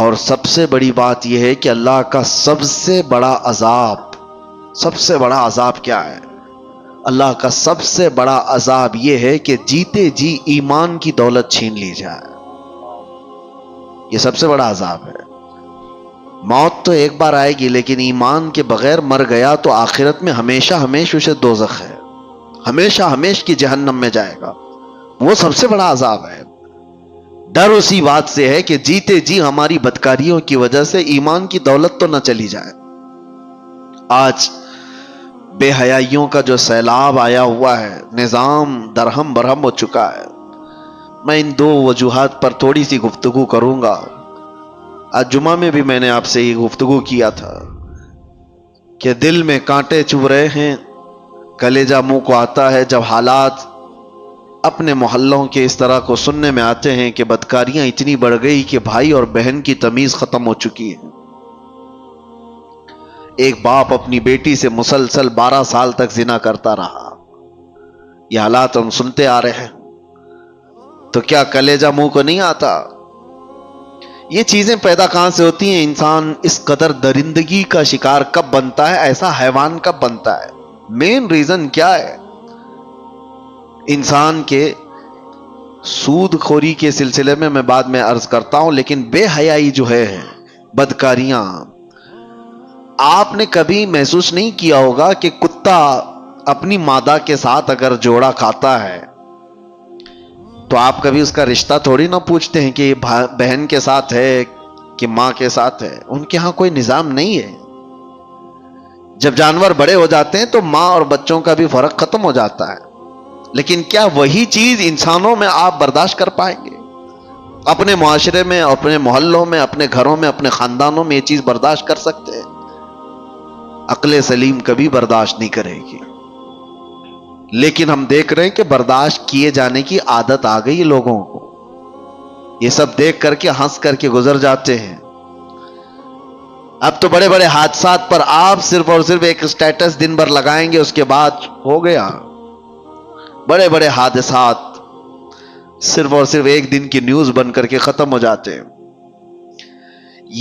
اور سب سے بڑی بات یہ ہے کہ اللہ کا سب سے بڑا عذاب کیا ہے؟ اللہ کا سب سے بڑا عذاب یہ ہے کہ جیتے جی ایمان کی دولت چھین لی جائے. یہ سب سے بڑا عذاب ہے. موت تو ایک بار آئے گی، لیکن ایمان کے بغیر مر گیا تو آخرت میں ہمیشہ ہمیش اسے دوزخ ہے، ہمیشہ ہمیش کی جہنم میں جائے گا. وہ سب سے بڑا عذاب ہے. ڈر اسی بات سے ہے کہ جیتے جی ہماری بدکاریوں کی وجہ سے ایمان کی دولت تو نہ چلی جائے. آج بے حیائیوں کا جو سیلاب آیا ہوا ہے، نظام درہم برہم ہو چکا ہے. میں ان دو وجوہات پر تھوڑی سی گفتگو کروں گا. آج جمعہ میں بھی میں نے آپ سے یہ گفتگو کیا تھا کہ دل میں کانٹے چبھ رہے ہیں، کلیجہ منہ کو آتا ہے جب حالات اپنے محلوں کے اس طرح کو سننے میں آتے ہیں کہ بدکاریاں اتنی بڑھ گئی کہ بھائی اور بہن کی تمیز ختم ہو چکی ہے. ایک باپ اپنی بیٹی سے مسلسل 12 سال تک زنا کرتا رہا. یہ حالات ہم سنتے آ رہے ہیں، تو کیا کلیجہ منہ کو نہیں آتا؟ یہ چیزیں پیدا کہاں سے ہوتی ہیں؟ انسان اس قدر درندگی کا شکار کب بنتا ہے؟ ایسا حیوان کب بنتا ہے؟ مین ریزن کیا ہے؟ انسان کے سود خوری کے سلسلے میں بعد میں عرض کرتا ہوں، لیکن بے حیائی جو ہے، بدکاریاں، آپ نے کبھی محسوس نہیں کیا ہوگا کہ کتا اپنی مادہ کے ساتھ اگر جوڑا کھاتا ہے تو آپ کبھی اس کا رشتہ تھوڑی نہ پوچھتے ہیں کہ یہ بہن کے ساتھ ہے کہ ماں کے ساتھ ہے. ان کے ہاں کوئی نظام نہیں ہے. جب جانور بڑے ہو جاتے ہیں تو ماں اور بچوں کا بھی فرق ختم ہو جاتا ہے. لیکن کیا وہی چیز انسانوں میں آپ برداشت کر پائیں گے؟ اپنے معاشرے میں، اپنے محلوں میں، اپنے گھروں میں، اپنے خاندانوں میں یہ چیز برداشت کر سکتے ہیں؟ عقل سلیم کبھی برداشت نہیں کرے گی. لیکن ہم دیکھ رہے ہیں کہ برداشت کیے جانے کی عادت آ گئی لوگوں کو. یہ سب دیکھ کر کے ہنس کر کے گزر جاتے ہیں. اب تو بڑے بڑے حادثات پر آپ صرف اور صرف ایک سٹیٹس دن بھر لگائیں گے، اس کے بعد ہو گیا. بڑے بڑے حادثات صرف اور صرف ایک دن کی نیوز بن کر کے ختم ہو جاتے ہیں.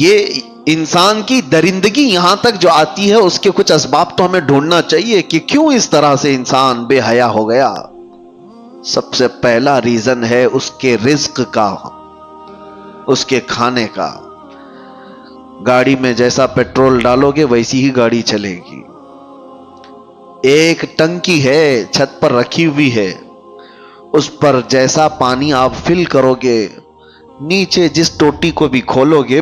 یہ انسان کی درندگی یہاں تک جو آتی ہے، اس کے کچھ اسباب تو ہمیں ڈھونڈنا چاہیے کہ کیوں اس طرح سے انسان بے حیا ہو گیا. سب سے پہلا ریزن ہے اس کے رزق کا، اس کے کھانے کا. گاڑی میں جیسا پیٹرول ڈالو گے ویسی ہی گاڑی چلے گی. ایک ٹنکی ہے چھت پر رکھی ہوئی ہے، اس پر جیسا پانی آپ فل کرو گے، نیچے جس ٹوٹی کو بھی کھولو گے